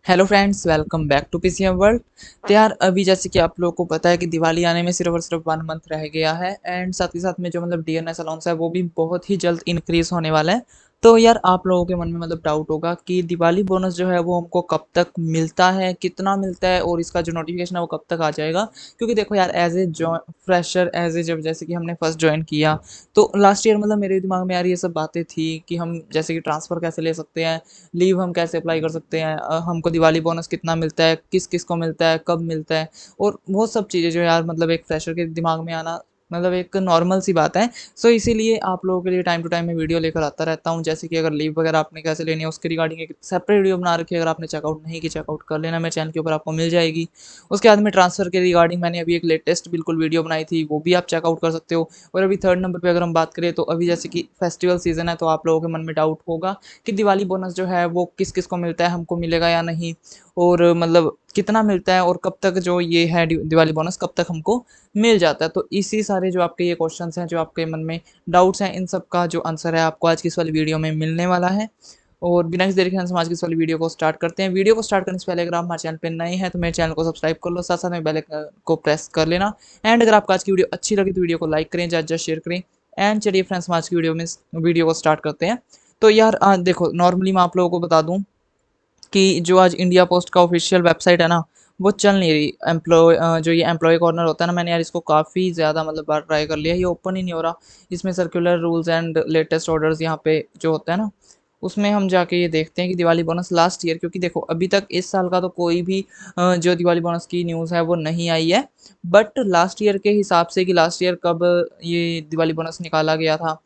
Hello friends, welcome back to PCM world. तो यार अभी जैसे कि आप लोगों को पता है कि दिवाली आने में सिर्फ और सिर्फ 1 मंथ रह गया है एंड साथ ही साथ में जो डीएनएस अलाउंस है वो भी बहुत ही जल्द इंक्रीज होने वाला है। तो यार आप लोगों के मन में डाउट होगा कि दिवाली बोनस जो है वो हमको कब तक मिलता है, कितना मिलता है और इसका जो नोटिफिकेशन है वो कब तक आ जाएगा। क्योंकि देखो यार, as a fresher, as a जब जैसे कि हमने फर्स्ट ज्वाइन किया तो लास्ट ईयर मेरे दिमाग में यार ये सब बातें थी कि हम जैसे कि ट्रांसफ़र कैसे ले सकते हैं, लीव हम कैसे अप्लाई कर सकते हैं, हमको दिवाली बोनस कितना मिलता है, किस किस को मिलता है, कब मिलता है। और वो सब चीज़ें जो यार एक फ्रेशर के दिमाग में आना एक नॉर्मल सी बात है। सो इसीलिए आप लोगों के लिए टाइम टू टाइम मैं वीडियो लेकर आता रहता हूँ। जैसे कि अगर लीव वगैरह आपने कैसे लेनी है उसके रिगार्डिंग एक सेपरेट वीडियो बना रखी है। अगर आपने चेकआउट नहीं की, चेकआउट कर लेना, मेरे चैनल के ऊपर आपको मिल जाएगी। उसके बाद में ट्रांसफ़र के रिगार्डिंग मैंने अभी एक लेटेस्ट बिल्कुल वीडियो बनाई थी, वो भी आप चेकआउट कर सकते हो। और अभी थर्ड नंबर पे अगर हम बात करें तो अभी जैसे कि फेस्टिवल सीज़न है तो आप लोगों के मन में डाउट होगा कि दिवाली बोनस जो है वो किस किस को मिलता है, हमको मिलेगा या नहीं, और कितना मिलता है और कब तक जो ये है दिवाली बोनस कब तक हमको मिल जाता है। तो इसी सारे जो आपके ये क्वेश्चंस हैं, जो आपके मन में डाउट्स हैं, इन सब का जो आंसर है आपको आज की इस वाली वीडियो में मिलने वाला है। और बिना किसी देरी के हम आज की इस वाली वीडियो को स्टार्ट करते हैं। वीडियो को स्टार्ट करने से पहले अगर आप हमारे चैनल पे नए हैं तो मेरे चैनल को सब्सक्राइब कर लो, साथ साथ में बेल आइकन को प्रेस कर लेना। एंड अगर आपको आज की वीडियो अच्छी लगी तो वीडियो को लाइक करें, ज़्यादा शेयर करें। एंड चलिए फ्रेंड्स, हम आज की वीडियो को स्टार्ट करते हैं। तो यार देखो, नॉर्मली मैं आप लोगों को बता दूं कि जो आज इंडिया पोस्ट का ऑफिशियल वेबसाइट है ना, वो चल नहीं रही। जो ये एम्प्लॉय कॉर्नर होता है ना, मैंने यार इसको काफ़ी ज़्यादा बार ट्राई कर लिया, ये ओपन ही नहीं हो रहा। इसमें circular rules and latest orders यहाँ पे जो होता है ना, उसमें हम जाके ये देखते हैं कि दिवाली बोनस लास्ट ईयर, क्योंकि देखो अभी तक इस साल का तो कोई भी जो दिवाली बोनस की न्यूज़ है वो नहीं आई है। बट लास्ट ईयर के हिसाब से कि लास्ट ईयर कब ये दिवाली बोनस निकाला गया था,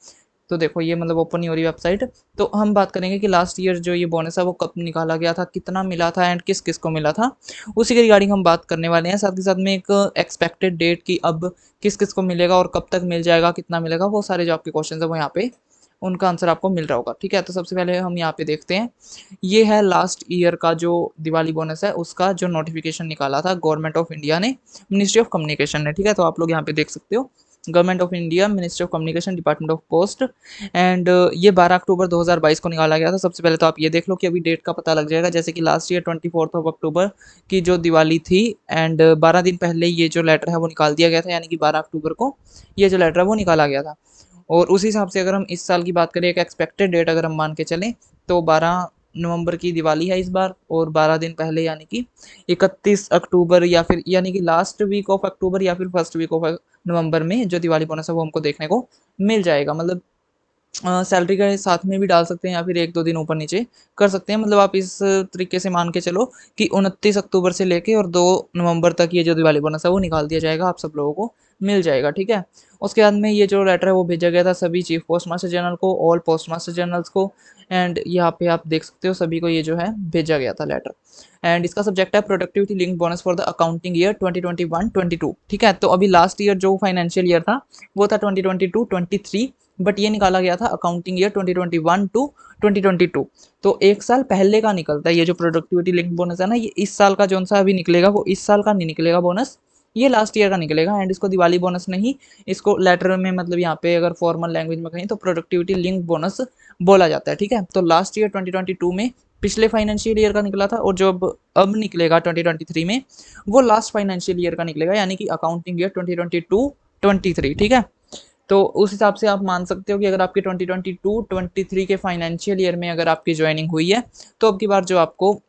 तो देखो ये ओपन नहीं हो रही वेबसाइट। तो हम बात करेंगे कि लास्ट ईयर जो ये बोनस है वो कब निकाला गया था, कितना मिला था एंड किस किस को मिला था। उसी के रिगार्डिंग हम बात करने वाले हैं, साथ ही साथ में एक एक्सपेक्टेड डेट की अब किस किस को मिलेगा और कब तक मिल जाएगा, कितना मिलेगा, वो सारे जो आपके क्वेश्चन है वो यहाँ पे उनका आंसर आपको मिल रहा होगा। ठीक है, तो सबसे पहले हम यहाँ पे देखते हैं। ये है लास्ट ईयर का जो दिवाली बोनस है उसका जो नोटिफिकेशन निकाला था गवर्नमेंट ऑफ इंडिया ने, मिनिस्ट्री ऑफ कम्युनिकेशन ने। ठीक है, तो आप लोग यहाँ पे देख सकते हो, government of India, ministry of communication, department of post. And ये 12 अक्टूबर 2022 को निकाला गया था। सबसे पहले तो आप ये देख लो कि अभी डेट का पता लग जाएगा। जैसे कि लास्ट ईयर 24 अक्टूबर की जो दिवाली थी, एंड 12 दिन पहले ये जो लेटर है वो निकाल दिया गया था, यानी कि 12 अक्टूबर को ये जो लेटर है वो निकाला गया था। और उसी हिसाब से अगर हम इस साल की बात करें, एक एक्सपेक्टेड डेट अगर हम मान के चलें, तो 12 नवंबर की दिवाली है इस बार, और 12 दिन पहले यानी कि 31 अक्टूबर, या फिर यानी कि लास्ट वीक ऑफ अक्टूबर या फिर फर्स्ट वीक ऑफ नवंबर में जो दिवाली बोनस है वो हमको देखने को मिल जाएगा। सैलरी के साथ में भी डाल सकते हैं या फिर 1-2 दिन ऊपर नीचे कर सकते हैं। आप इस तरीके से मान के चलो कि 29 अक्टूबर से लेके और 2 नवंबर तक ये जो दिवाली बोनस है वो निकाल दिया जाएगा, आप सब लोगों को मिल जाएगा। ठीक है, उसके बाद में ये जो लेटर है वो भेजा गया था सभी चीफ पोस्ट मास्टर जनरल को, ऑल पोस्ट मास्टर जनरल्स को। एंड यहाँ पे आप देख सकते हो सभी को ये जो है भेजा गया था लेटर। एंड इसका सब्जेक्ट है productivity link bonus for the accounting year 2021-22। ठीक है, तो अभी लास्ट ईयर जो फाइनेंशियल ईयर था वो था 2022-23, बट ये निकाला गया था अकाउंटिंग ईयर 2021 टू 2022। तो एक साल पहले का निकलता है ये जो प्रोडक्टिविटी लिंक बोनस है ना, ये इस साल का जो सा अभी निकलेगा वो इस साल का नहीं निकलेगा बोनस, ये लास्ट ईयर का निकलेगा। एंड इसको दिवाली बोनस नहीं, इसको लेटर में यहाँ पे अगर फॉर्मल लैंग्वेज में कहें तो प्रोडक्टिविटी लिंक बोनस बोला जाता है। ठीक है, तो लास्ट ईयर 2022 में पिछले फाइनेंशियल ईयर का निकला था, और जो अब निकलेगा 2023 में वो लास्ट फाइनेंशियल ईयर का निकलेगा, यानी कि अकाउंटिंग ईयर 2022-23। ठीक है, तो उस हिसाब से आप मान सकते हो कि अगर आपके 2022-23 के फाइनेंशियल ईयर में अगर आपकी ज्वाइनिंग हुई है तो अब की बार जो आपको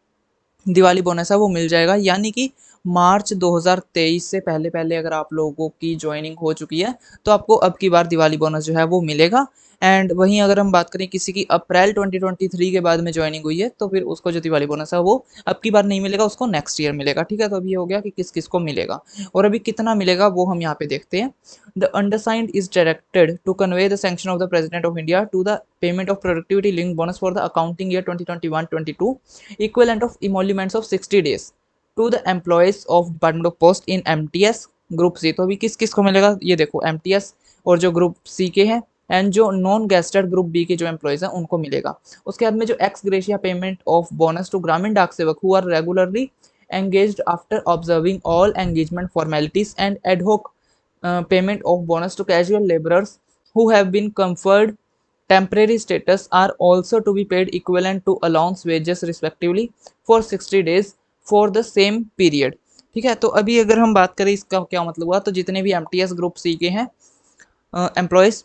दिवाली बोनस है वो मिल जाएगा, यानी कि मार्च 2023 से पहले पहले अगर आप लोगों की ज्वाइनिंग हो चुकी है तो आपको अब की बार दिवाली बोनस जो है वो मिलेगा। एंड वहीं अगर हम बात करें किसी की अप्रैल 2023 के बाद में ज्वाइनिंग हुई है तो फिर उसको जो दिवाली बोनस है वो अब की बार नहीं मिलेगा, उसको नेक्स्ट ईयर मिलेगा। ठीक है, तो अभी ये हो गया कि किस किस को मिलेगा और अभी कितना मिलेगा वो हम यहाँ पे देखते हैं। The undersigned is directed to convey the sanction of the president of India to the payment of productivity link bonus for the accounting year 2021-22 equivalent of emoluments of 60 days to the employees of Department of Post in MTS group C. तो अभी किस किस को मिलेगा ये देखो, MTS और जो ग्रुप सी के हैं, एंड जो नॉन गेस्टेड ग्रुप बी के जो एम्प्लॉयज हैं उनको मिलेगा। उसके बाद में जो ex gratia payment of bonus to Gramin Dak Sevak who are regularly engaged after observing all engagement formalities and ad hoc payment of bonus to casual laborers who have been conferred temporary status are also to be paid equivalent to allowance wages respectively for 60 days for the same period। ठीक है, तो अभी अगर हम बात करें इसका क्या मतलब हुआ, तो जितने भी एमटीएस ग्रुप सी के हैं employees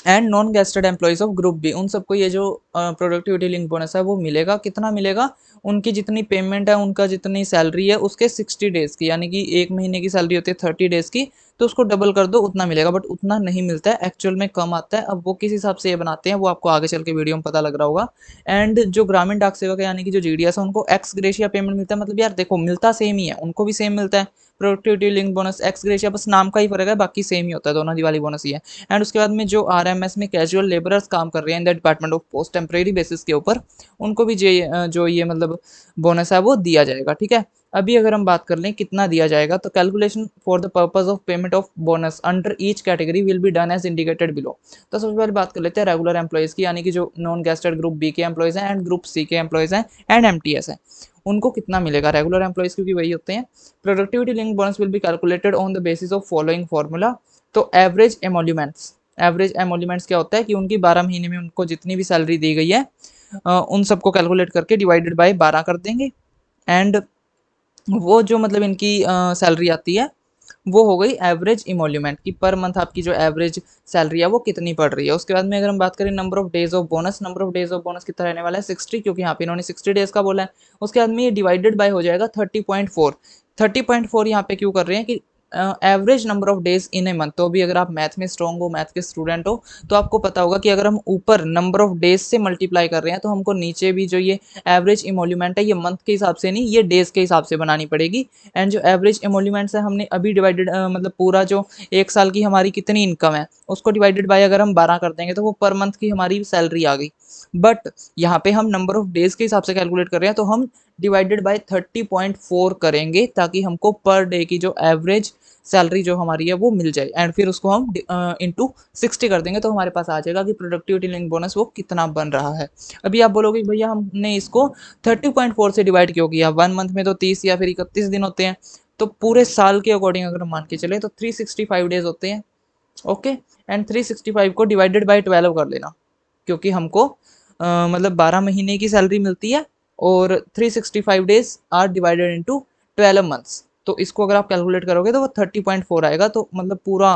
and non gazetted employees of group B, उन सबको ये जो प्रोडक्टिविटी लिंक बोनस है वो मिलेगा। कितना मिलेगा? उनकी जितनी पेमेंट है, उनका जितनी सैलरी है उसके 60 डेज़ की, यानी कि 1 महीने की सैलरी होती है 30 डेज़ की, तो उसको डबल कर दो उतना मिलेगा। बट उतना नहीं मिलता है, एक्चुअल में कम आता है। अब वो किस हिसाब से ये बनाते हैं वो आपको आगे चल के वीडियो में पता लग रहा होगा। एंड जो ग्रामीण डाक सेवक है यानी कि जो जीडीएस है, उनको एक्स ग्रेशिया पेमेंट मिलता है। मतलब यार देखो, मिलता सेम ही है, उनको भी सेम मिलता है productivity link bonus, x gratia, बस नाम का ही फर्क है, बाकी सेम ही होता है, दोनों दिवाली बोनस ही है। एंड उसके बाद में जो आरएमएस में कैजुअल लेबरर्स काम कर रहे हैं इन the department of post temporary basis के ऊपर, उनको भी जो ये मतलब बोनस है वो दिया जाएगा। ठीक है, अभी अगर हम बात कर लें कितना दिया जाएगा, तो calculation for the purpose of payment of bonus under each category will be done as indicated below. तो सबसे पहले बात कर लेते हैं रेगुलर एम्प्लॉयज़ की, यानी कि जो नॉन गेस्टेड ग्रुप बी के एम्प्लॉयज़ हैं एंड ग्रुप सी के एम्प्लॉयज़ हैं एंड एमटीएस हैं, उनको कितना मिलेगा। रेगुलर एम्प्लॉयज़ क्योंकि वही होते हैं। Productivity link bonus will be calculated on the basis of following formula. तो एवरेज एमोल्यूमेंट्स क्या होता है कि उनकी 12 महीने में उनको जितनी भी सैलरी दी गई है उन सबको कैलकुलेट करके डिवाइडेड बाय 12 कर देंगे। एंड वो जो मतलब इनकी सैलरी आती है वो हो गई एवरेज इमोल्यूमेंट की, पर मंथ आपकी जो एवरेज सैलरी है वो कितनी पड़ रही है। उसके बाद में अगर हम बात करें number of days of bonus, number of days of bonus कितना रहने वाला है 60, क्योंकि यहाँ पे इन्होंने 60 डेज का बोला है। उसके बाद में ये डिवाइडेड बाय हो जाएगा 30.4। 30.4 यहाँ पे क्यों कर रहे हैं कि average number of days in a month. तो अभी अगर आप मैथ में स्ट्रॉन्ग हो, मैथ के स्टूडेंट हो, तो आपको पता होगा कि अगर हम ऊपर नंबर ऑफ डेज से मल्टीप्लाई कर रहे हैं तो हमको नीचे भी जो ये एवरेज इमोल्यूमेंट है ये मंथ के हिसाब से नहीं, ये डेज के हिसाब से बनानी पड़ेगी। एंड जो एवरेज इमोल्यूमेंट्स है हमने अभी डिवाइडेड मतलब पूरा जो एक साल की हमारी कितनी इनकम है उसको डिवाइडेड बाय अगर हम 12 कर देंगे तो वो पर मंथ की हमारी सैलरी आ गई। बट यहाँ पे हम नंबर ऑफ डेज के हिसाब से कैलकुलेट कर रहे हैं, तो हम डिवाइडेड बाय 30.4 करेंगे ताकि हमको पर डे की जो एवरेज सैलरी जो हमारी है वो मिल जाए। एंड फिर उसको हम इंटू 60 कर देंगे तो हमारे पास आ जाएगा कि प्रोडक्टिविटी लिंक बोनस वो कितना बन रहा है। अभी आप बोलोगे भैया हमने इसको 30.4 से डिवाइड क्यों किया, 1 मंथ में तो 30 या फिर 31 दिन होते हैं, तो पूरे साल के अकॉर्डिंग अगर हम मान के चले तो 365 डेज होते हैं। ओके, एंड 365 को डिवाइडेड बाय 12 कर लेना, क्योंकि हमको मतलब 12 महीने की सैलरी मिलती है और 365 days are divided into 12 months. तो इसको अगर आप कैलकुलेट करोगे तो वो 30.4 आएगा। तो मतलब पूरा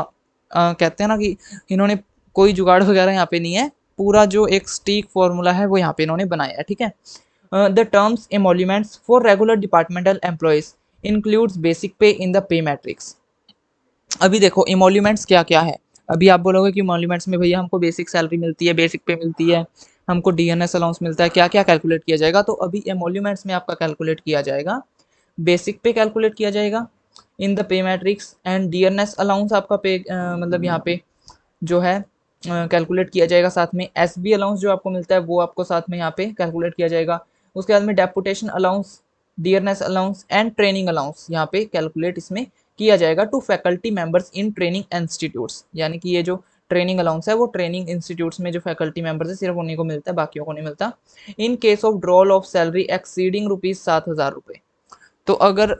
कहते हैं ना कि इन्होंने कोई जुगाड़ वगैरह यहाँ पे नहीं है, पूरा जो एक स्टीक फॉर्मूला है वो यहाँ पे इन्होंने बनाया है। ठीक है, the terms emoluments for regular departmental employees includes basic pay in the pay matrix. अभी देखो इमोल्यूमेंट्स क्या क्या है। अभी आप बोलोगे कि इमोल्यूमेंट्स में भैया हमको बेसिक सैलरी मिलती है, बेसिक पे मिलती है, हमको डीएनएस अलाउंस मिलता है, क्या क्या कैलकुलेट किया जाएगा। तो अभी इमोल्यूमेंट्स में आपका कैलकुलेट किया जाएगा, बेसिक पे कैलकुलेट किया जाएगा in the pay matrix, and DNS allowance आपका पे मतलब यहाँ पे जो है कैलकुलेट किया जाएगा। साथ में एसबी अलाउंस जो आपको मिलता है वो आपको साथ में यहाँ पे कैलकुलेट किया जाएगा। उसके बाद में deputation allowance, dearness allowance and training allowance यहाँ पे कैलकुलेट इसमें किया जाएगा to faculty members in training institutes. यानी कि ये जो ट्रेनिंग अलाउंस है वो ट्रेनिंग इंस्टीट्यूट्स में जो फैकल्टी मेंबर्स है सिर्फ उन्हीं को मिलता है, बाकियों को नहीं मिलता। In case of drawal of salary exceeding ₹7,000। तो अगर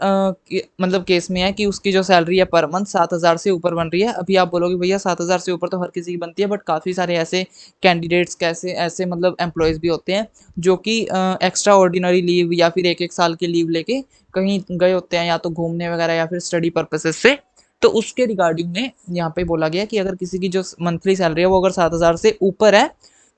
मतलब केस में है कि उसकी जो सैलरी है पर मंथ 7,000 से ऊपर बन रही है। अभी आप बोलोगे भैया 7,000 से ऊपर तो हर किसी की बनती है, बट काफ़ी सारे ऐसे कैंडिडेट्स कैसे ऐसे मतलब एम्प्लॉयज़ भी होते हैं जो कि एक्स्ट्रा ऑर्डिनरी लीव या फिर एक साल की लीव लेके कहीं गए होते हैं, या तो घूमने वगैरह या फिर स्टडी पर्पसेस से। तो उसके रिगार्डिंग में यहाँ पे बोला गया कि अगर किसी की जो मंथली सैलरी है वो अगर 7,000 से ऊपर है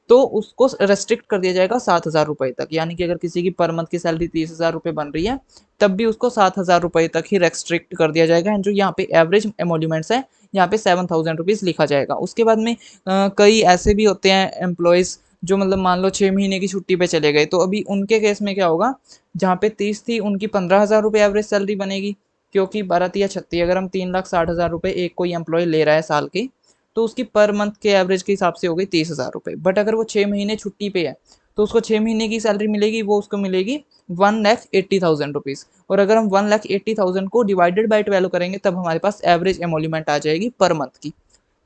तो उसको रेस्ट्रिक्ट कर दिया जाएगा 7,000 रुपये तक। यानी कि अगर किसी की पर मंथ की सैलरी 30,000 रुपये बन रही है तब भी उसको 7,000 रुपये तक ही रेस्ट्रिक्ट कर दिया जाएगा। एंड जो यहाँ पे एवरेज एमोल्यूमेंट्स है यहाँ पे 7,000 रुपीज़ लिखा जाएगा। उसके बाद में कई ऐसे भी होते हैं एम्प्लॉयज़ जो मतलब मान लो 6 महीने की छुट्टी पे चले गए, तो अभी उनके केस में क्या होगा, जहाँ पे 30 थी उनकी 15,000 रुपये एवरेज सैलरी बनेगी, क्योंकि 12 या 36 अगर हम 3,60,000 रुपये एक कोई एम्प्लॉय ले रहा है साल की, तो उसकी पर मंथ के एवरेज के हिसाब से हो गई 30,000 रुपये। बट अगर वो 6 महीने छुट्टी पे है तो उसको 6 महीने की सैलरी मिलेगी, वो उसको मिलेगी 1,80,000 रुपीज़। और अगर हम 1,80,000 को डिवाइडेड बाई 12 करेंगे तब हमारे पास एवरेज एमोल्यूमेंट आ जाएगी पर मंथ की,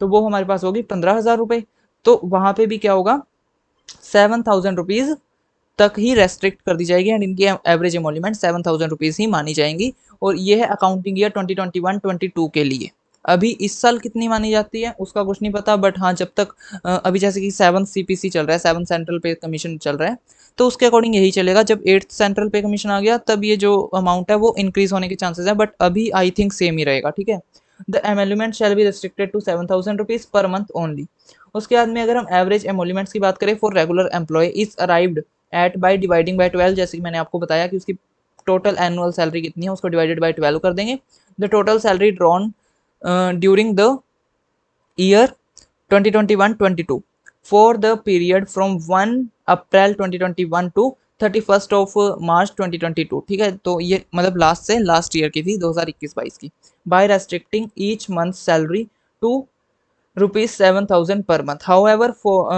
तो वो हमारे पास होगी 15,000 रुपये। तो वहाँ पे भी क्या होगा, 7,000 रुपीज़ तक ही रेस्ट्रिक्ट कर दी जाएगी एंड इनकी एवरेज एमोल्यूमेंट 7,000 रुपीज़ ही मानी जाएंगी। और ये है अकाउंटिंग ईयर 2021-22 के लिए। अभी इस साल कितनी मानी जाती है उसका कुछ नहीं पता, बट हाँ जब तक अभी जैसे कि 7 CPC चल रहा है, 7 सेंट्रल पे कमीशन चल रहा है, तो उसके अकॉर्डिंग यही चलेगा। जब 8th सेंट्रल पे कमीशन आ गया तब ये जो अमाउंट है वो इंक्रीज होने के चांसेस है, बट अभी आई थिंक सेम ही रहेगा, ठीक है। The emolument shall be restricted to 7,000 rupees per month only. उसके बाद में अगर हम एवरेज एमोल्यूमेंट्स की बात करें for regular employee is arrived at by dividing by 12, जैसे कि मैंने आपको बताया कि उसकी टोटल एनुअल सैलरी कितनी है उसको डिवाइडेड बाय 12 कर देंगे। The total salary drawn during the year 2021-22 for the period from 1 April 2021 to 31st of March 2022, ठीक है। तो ये मतलब लास्ट से लास्ट ईयर की थी 2021-22 की। By restricting each month salary to ₹7,000 पर month, however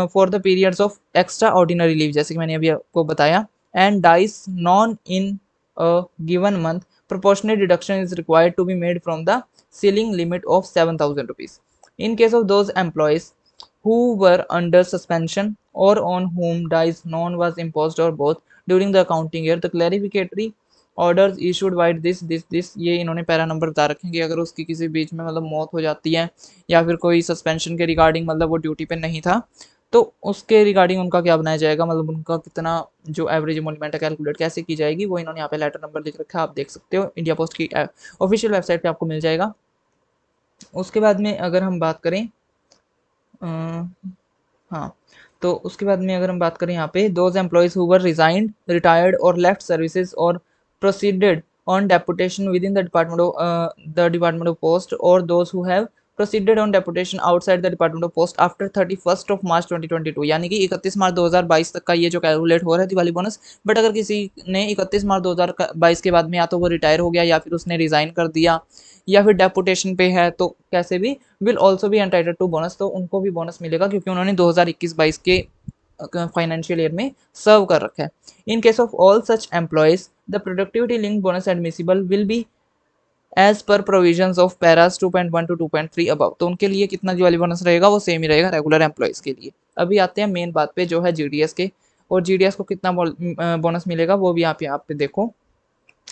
for the periods of extraordinary leave, जैसे कि मैंने अभी आपको बताया, and dies non in a given month proportionate deduction is required to be made from the ceiling limit of 7,000 rupees. In case of those employees who were under suspension or on whom dies none was imposed or both during the accounting year, the clarificatory orders issued by this ये इन्होंने para number बता रखे हैं कि अगर उसकी किसी बीच में मतलब मौत हो जाती है या फिर कोई सस्पेंशन के रिगार्डिंग मतलब वो ड्यूटी पे नहीं था, तो उसके रिगार्डिंग उनका क्या बनाया जाएगा, मतलब उनका कितना जो एवरेज एमोल्यूमेंट है कैलकुलेट कैसे की जाएगी, वो इन्होंने यहाँ पे लेटर नंबर लिख रखा है, आप देख सकते हो इंडिया पोस्ट की ऑफिशियल वेबसाइट पे आपको मिल जाएगा। उसके बाद में अगर हम बात करें हाँ, तो उसके बाद में अगर हम बात करें यहाँ पे those employees who were resigned retired और लेफ्ट सर्विसेज और proceeded on deputation within the department of post और those who have proceeded on deputation outside the department of post after 31st of March 2022, यानी कि 31 मार्च 2022 तक का ये जो calculate हो रहा है दिवाली बोनस। बट अगर किसी ने 31 मार्च 2022 के बाद में या तो वो रिटायर हो गया या फिर उसने रिजाइन कर दिया या फिर डेपुटेशन पे है, तो कैसे भी will also be entitled to bonus, तो उनको भी बोनस मिलेगा क्योंकि उन्होंने 2021-22 के फाइनेंशियल ईयर में सर्व कर रखा है। In case of all such employees the productivity link bonus admissible will be as per provisions of paras 2.1 to 2.3 above, तो उनके लिए कितना दिवाली बोनस रहेगा वो सेम ही रहेगा रेगुलर एम्प्लॉयज के लिए। अभी आते हैं मेन बात पे जो है जीडीएस के, और जीडीएस को कितना बोनस मिलेगा वो भी आप पे देखो।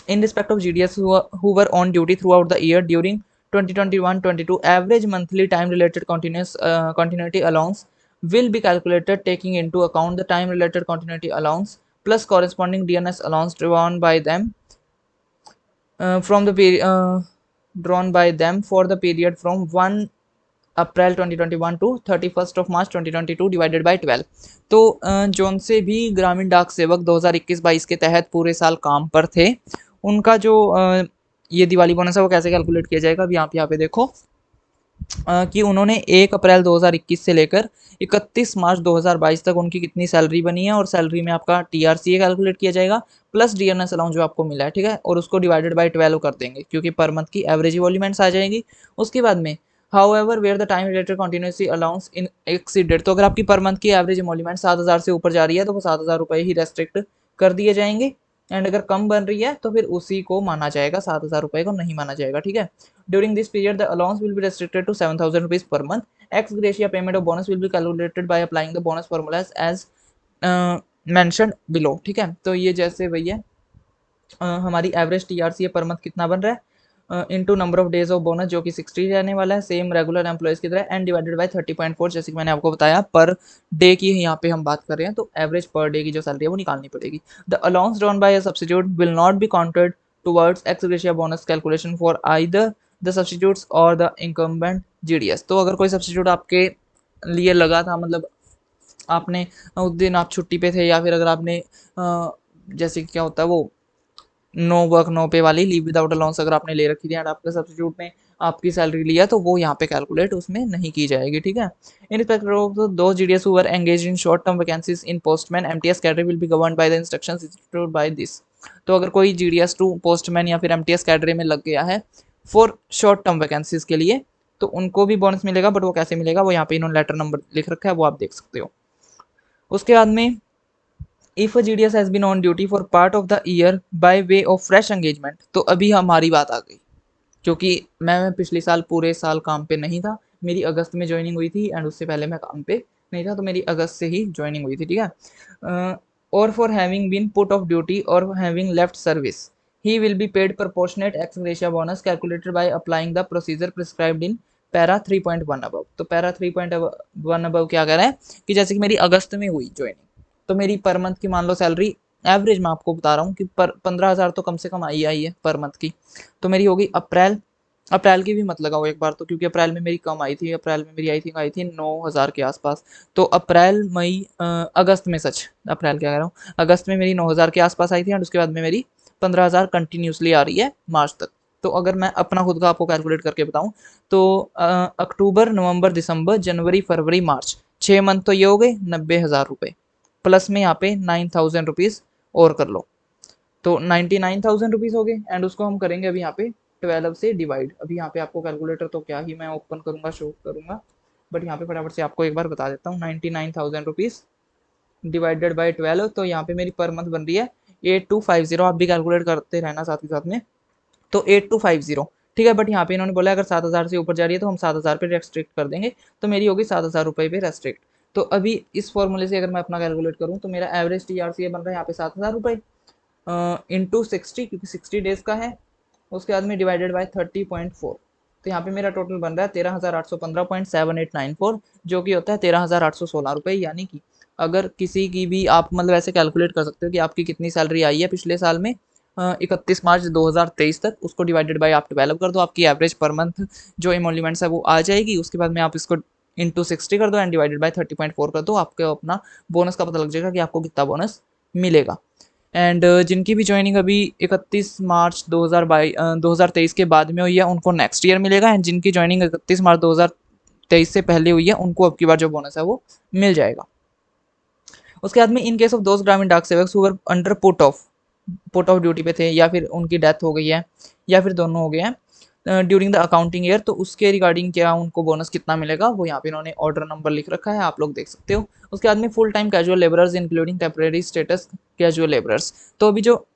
In respect of GDS who were on duty throughout the year during 2021-22, average monthly time-related continuity allowance will be calculated taking into account the time-related continuity allowance plus corresponding DNS allowance drawn by them for the period from 1 April 2021 to 31st of March 2022 divided by 12। तो zone से भी ग्रामीण डाक सेवक 2021-22 के तहत पूरे साल काम पर थे, उनका जो ये दिवाली बोनस है वो कैसे कैलकुलेट किया जाएगा, अभी आप यहाँ पे देखो कि उन्होंने 1 अप्रैल 2021 से लेकर 31 मार्च 2022 तक उनकी कितनी सैलरी बनी है, और सैलरी में आपका टीआरसीए कैलकुलेट किया जाएगा प्लस डीएनएस अलाउंस जो आपको मिला है, ठीक है, और उसको डिवाइडेड बाय 12 कर देंगे क्योंकि पर मंथ की एवरेज वॉल्यूमेंट्स आ जाएगी। उसके बाद में however where the time related continuity allowance in exceeded, तो अगर आपकी पर मंथ की एवरेज एमोल्यूमेंट 7,000 से ऊपर जा रही है तो वो 7,000 रुपये ही रेस्ट्रिक्ट कर दिए जाएंगे, एंड अगर कम बन रही है तो फिर उसी को माना जाएगा, 7,000 रुपये को नहीं माना जाएगा, ठीक है। During this period the allowance will be restricted to 7,000 rupees per month. Ex gratia payment of bonus will be calculated by applying the bonus formulas as mentioned below, ठीक है। तो ये जैसे भैया हमारी एवरेज टीआरसीए पर मंथ कितना बन रहा है into number of days of bonus जो कि 60 रहने वाला है सेम रेगुलर एम्प्लॉयज की तरह, एंड डिवाइडेड बाय 30.4, जैसे कि मैंने आपको बताया पर डे की यहाँ पे हम बात कर रहे हैं, तो एवरेज पर डे की जो सैलरी है वो निकालनी पड़ेगी। The allowance drawn by a substitute will not be counted towards x gratia bonus calculation for either the substitutes और द इनकम्बेंट जीडीएस। तो अगर कोई सब्स्टिट्यूट आपके लिए लगा था, मतलब आपने उस दिन आप छुट्टी पे थे, या फिर अगर आपने जैसे क्या होता है वो नो वर्क नो पे वाली लीव विदाउट अलाउंस अगर आपने ले रखी थी एंड आपके सब्स्टिट्यूट ने आपकी सैलरी लिया, तो वो यहाँ पे कैलकुलेट उसमें नहीं की जाएगी, ठीक है। इन रिस्पेक्ट ऑफ दो GDS who were engage in short term vacancies in postman MTS cadre will be governed by the instructions issued by this. तो अगर कोई जीडीएस टू पोस्टमैन या फिर एमटीएस कैडर में लग गया है फॉर शॉर्ट टर्म वैकेंसीज के लिए, तो उनको भी बोनस मिलेगा, बट वो कैसे मिलेगा वो यहाँ पे इन्होंने लेटर नंबर लिख रखा है, वो आप देख सकते हो। उसके बाद में if GDS has been on duty for part of the year by way of fresh engagement, तो अभी हमारी बात आ गई क्योंकि मैं पिछले साल पूरे साल काम पे नहीं था, मेरी अगस्त में ज्वाइनिंग हुई थी एंड उससे पहले मैं काम पे नहीं था, तो मेरी अगस्त से ही ज्वाइनिंग हुई थी, ठीक है। और for having been put off duty और having left service he will be paid proportionate ex gratia bonus calculated by applying the procedure prescribed in para 3.1 above. तो पैरा 3.1 अबव क्या कह रहा है कि जैसे कि मेरी अगस्त में हुई ज्वाइनिंग, तो मेरी पर मंथ की मान लो सैलरी एवरेज मैं आपको बता रहा हूँ कि पर 15,000 तो कम से कम आई है पर मंथ की। तो मेरी होगी अप्रैल, अप्रैल की भी मत लगाओ एक बार तो, क्योंकि अप्रैल में मेरी कम आई थी, अप्रैल में मेरी आई थी 9,000 के आसपास। तो अप्रैल मई अगस्त में, सच अप्रैल क्या कह रहा हूँ, अगस्त में मेरी 9,000 के आसपास आई थी एंड उसके बाद में मेरी 15,000 कंटिन्यूसली आ रही है मार्च तक। तो अगर मैं अपना खुद का आपको कैलकुलेट करके बताऊं तो अक्टूबर नवंबर दिसंबर जनवरी फरवरी मार्च 6 मंथ तो ये हो गए 90,000 रुपये, प्लस में यहाँ पे 9,000 रुपीज़ और कर लो, तो 99,000 रुपीज़ हो गए एंड उसको हम करेंगे अभी यहाँ पे 12 से डिवाइड। अभी यहाँ पे आपको कैलकुलेटर तो क्या ही मैं ओपन करूँगा, शो करूँगा, बट यहाँ पे फटाफट से आपको एक बार बता देता हूँ। 99,000 रुपीज़ डिवाइडेड बाई 12, तो यहाँ पे मेरी पर मंथ बन रही है 8250। आप भी कैलकुलेट करते रहना साथ ही साथ में। तो 8250 ठीक है, बट यहाँ पे इन्होंने बोला अगर 7,000 से ऊपर जा रही है तो हम 7,000 पे रेस्ट्रिक्ट कर देंगे, तो मेरी होगी 7,000 रुपये पे रेस्ट्रिक्ट। तो अभी इस फॉर्मूले से अगर मैं अपना कैलकुलेट करूँ तो मेरा एवरेज TRCA बन रहा है यहाँ पे 7,000 रुपये इंटू 60, क्योंकि 60 डेज का है, उसके बाद में डिवाइडेड बाय 30.4। तो यहाँ पे मेरा टोटल बन रहा है 13,815.7894, जो कि होता है 13,816 रुपये। यानी कि अगर किसी की भी आप मतलब ऐसे कैलकुलेट कर सकते हो कि आपकी कितनी सैलरी आई है पिछले साल में 31 मार्च 2023 तक, उसको डिवाइडेड बाय आप 12 कर दो, आपकी एवरेज पर मंथ जो एमोल्यूमेंट्स है वो आ जाएगी। उसके बाद में आप इसको इंटू 60 कर दो एंड डिवाइडेड बाय 30.4 कर दो, आपको अपना बोनस का पता लग जाएगा कि आपको कितना बोनस मिलेगा। एंड जिनकी भी ज्वाइनिंग अभी 31 मार्च 2023 के बाद में हुई है उनको नेक्स्ट ईयर मिलेगा, एंड जिनकी ज्वाइनिंग 31 मार्च 2023 से पहले हुई है उनको अब की बार जो बोनस है वो मिल जाएगा। उसके बाद में इन केस ऑफ दोस्त ग्रामीण डाक सेवक हुआ अंडर पुट ऑफ ड्यूटी पे थे, या फिर उनकी डेथ हो गई है, या फिर दोनों हो गए हैं ड्यूरिंग द अकाउंटिंग ईयर, तो उसके रिगार्डिंग क्या उनको बोनस कितना मिलेगा वो यहाँ पे इन्होंने ऑर्डर नंबर लिख रखा है, आप लोग देख सकते हो। उसके बाद में full time casual labourers including temporary status casual labourers, तो अभी जो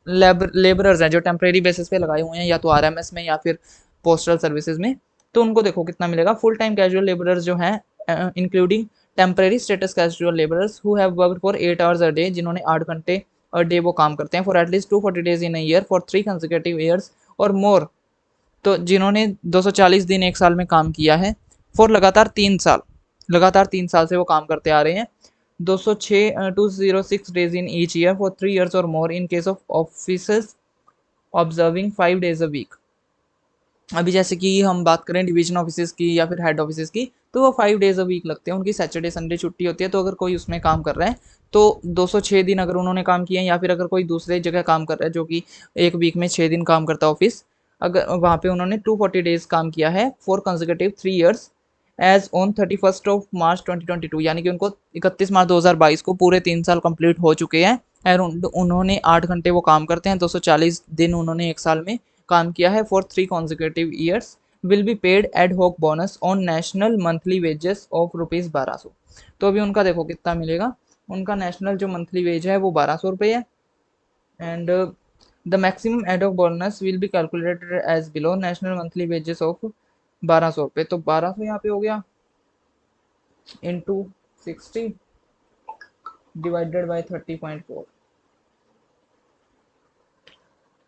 लेबरर्स हैं जो टेम्परेरी बेसिस पे लगाए हुए हैं या तो RMS में या फिर पोस्टल सर्विसेज में, तो उनको देखो कितना मिलेगा। फुल टाइम कैजुअल लेबरर्स जो हैं including temporary status casual labourers who have worked for 8 hours a day, जिन्होंने 8 घंटे अ डे वो काम करते हैं, for at least 240 days in a year for 3 consecutive years और मोर, तो जिन्होंने 240 दिन एक साल में काम किया है, फॉर लगातार 3 साल, लगातार 3 साल से वो काम करते आ रहे हैं। 206 days in each year for 3 years और more in case of officers observing 5 days a week. अभी जैसे कि हम बात करें डिवीजन ऑफिस की या फिर हेड ऑफिस की, तो वो 5 डेज अ वीक लगते हैं, उनकी सैटरडे संडे छुट्टी होती है। तो अगर कोई उसमें काम कर रहा है तो 206 दिन अगर उन्होंने काम किए हैं, या फिर अगर कोई दूसरे जगह काम कर रहा है जो कि एक वीक में 6 दिन काम करता है ऑफिस, अगर वहाँ पे उन्होंने 240 डेज काम किया है for consecutive 3 years as on 31 of March 2022, यानी कि उनको 31 मार्च 2022 को पूरे 3 साल कंप्लीट हो चुके हैं और उन्होंने 8 घंटे वो काम करते हैं, 240 दिन उन्होंने एक साल में काम किया है for 3 consecutive years, will be paid ad hoc bonus on national monthly wages of ₹1200। तो अभी उनका देखो कितना मिलेगा, उनका नेशनल जो मंथली वेज है वो 1200 रुपये है, and the maximum ad hoc bonus will be calculated as below national monthly wages of 1200 रुपये। तो 1200 यहाँ पे हो गया into 60 divided by 30.4।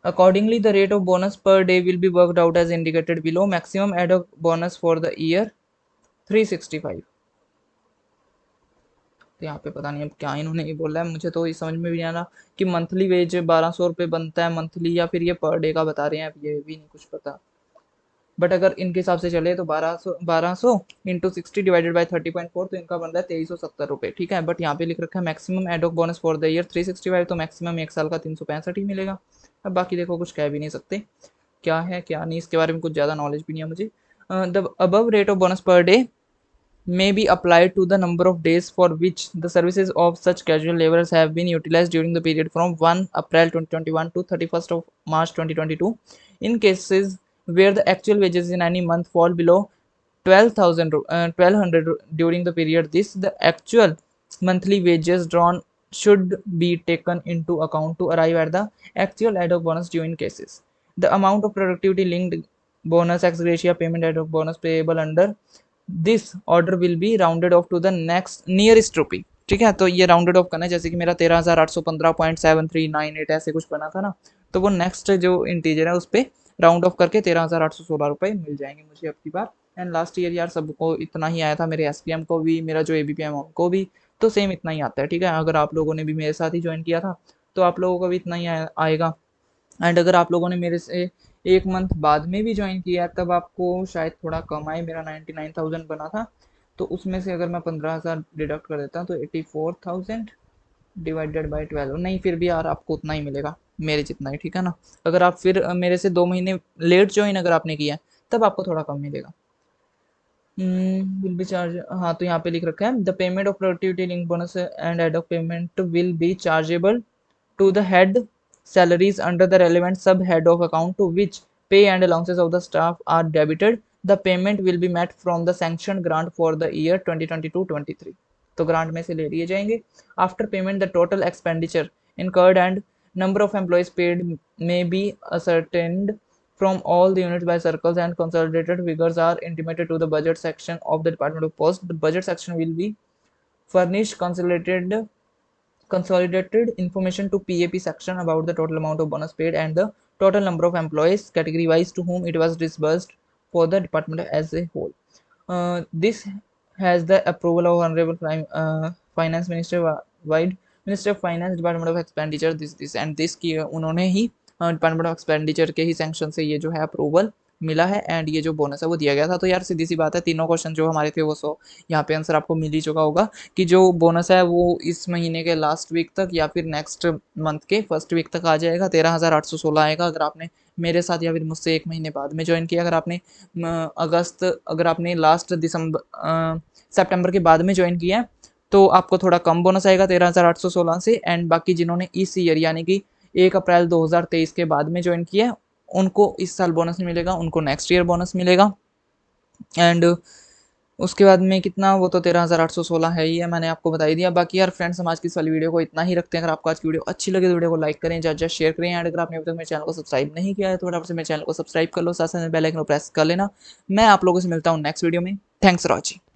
Accordingly, the rate of bonus per day will be worked out as indicated below. Maximum ad hoc bonus for the year 365। तो यहाँ पे पता नहीं अब क्या इन्होंने ये बोला है, मुझे तो ये समझ में भी नहीं आ रहा कि मंथली वेज 1200 रुपये बनता है मंथली या फिर ये पर डे का बता रहे हैं, अब ये भी नहीं कुछ पता। बट अगर इनके हिसाब से चले तो 1200 इंटू 60 डिवाइडेड बाई 30.4, तो इनका बन रहा है 2370 रुपये, ठीक है। बट यहाँ पे लिख रखा है maximum ad hoc bonus for the year 365, तो मैक्सिमम एक साल का 365 ही मिलेगा। अब बाकी देखो कुछ कह भी नहीं सकते क्या है क्या नहीं, इसके बारे में कुछ ज़्यादा नॉलेज भी नहीं है मुझे। The above rate of bonus per day may be applied to the number of days for which the services of such casual laborers have been utilized during the period from 1 April 2021 to 31st of March 2022. In cases where the actual wages in any month fall below 1200 during the period, the actual monthly wages drawn should be taken into account to arrive at the actual ad hoc bonus due in cases. The amount of productivity linked bonus ex gratia payment ad hoc bonus payable under this order will be rounded off to the next nearest rupee, ठीक है। तो ये rounded off करना है, जैसे कि मेरा 13,815.7398 ऐसे कुछ बना था ना, तो वो नेक्स्ट जो इंटीजर है उस पर राउंड ऑफ करके 13,816 रुपये मिल जाएंगे मुझे अब की बार। एंड लास्ट ईयर यार सबको इतना ही आया था, मेरे एसपीएम को भी, मेरा जो एबीपीएम को भी, तो सेम इतना ही आता है, ठीक है। अगर आप लोगों ने भी मेरे साथ ही ज्वाइन किया था तो आप लोगों को भी इतना ही आएगा। एंड अगर आप लोगों ने मेरे से एक मंथ बाद में भी ज्वाइन किया है तब आपको शायद थोड़ा कम आए, मेरा 99,000 बना था, तो उसमें से अगर मैं 15,000 डिडक्ट कर देता हूँ तो 84,000 डिवाइडेड बाई 12, नहीं फिर भी यार आपको उतना ही मिलेगा मेरे जितना ही, ठीक है ना। अगर आप फिर मेरे से 2 महीने लेट ज्वाइन अगर आपने किया है तब आपको थोड़ा कम मिलेगा। विल बी चार्ज, हाँ तो यहाँ पे लिख रखा है the payment of productivity link bonus and ad of payment will be chargeable to the head salaries under the relevant sub-head of account to which pay and allowances of the staff are debited. The payment will be met from the sanctioned grant for the year 2022-23. तो grant में से ले लिए जाएंगे। After payment, the total expenditure incurred and number of employees paid may be ascertained from all the units by circles, and consolidated figures are intimated to the budget section of the Department of Post. The budget section will be furnished consolidated information to PAP section about the total amount of bonus paid and the total number of employees category wise to whom it was disbursed for the department as a whole. This has the approval of Honorable Finance Minister wide Minister of Finance, Department of Expenditure, this and this की उन्होंने ही department of expenditure के ही sanction से ये जो है approval मिला है and ये जो बोनस है वो दिया गया था। तो यार सीधी सी बात है, तीनों क्वेश्चन जो हमारे थे वो यहाँ पे आंसर आपको मिल ही चुका होगा कि जो बोनस है वो इस महीने के लास्ट वीक तक या फिर नेक्स्ट मंथ के फर्स्ट वीक तक आ जाएगा, 13,816 आएगा अगर आपने मेरे साथ या फिर मुझसे एक महीने बाद में ज्वाइन किया। अगर आपने अगर आपने लास्ट सितंबर के बाद में ज्वाइन किया है तो आपको थोड़ा कम बोनस आएगा 13,816 से। एंड बाकी जिन्होंने इस ईयर यानी कि 1 अप्रैल 2023 के बाद में ज्वाइन किया है उनको इस साल बोनस नहीं मिलेगा, उनको नेक्स्ट ईयर बोनस मिलेगा। एंड उसके बाद में कितना, वो तो 13,816 है ही है, मैंने आपको बता ही दिया। बाकी यार फ्रेंड्स, हम आज की इस वाली वीडियो को इतना ही रखते हैं। अगर आपको आज की वीडियो अच्छी लगे तो वीडियो को लाइक करें, ज़्यादा शेयर करें। एंड अगर आपने अभी तक मेरे चैनल को सब्सक्राइब नहीं किया है तो फटाफट से मेरे चैनल को सब्सक्राइब कर लो, साथ साथ बेल आइकन को प्रेस कर लेना। मैं आप लोगों से मिलता हूँ नेक्स्ट वीडियो में। Thanks for watching.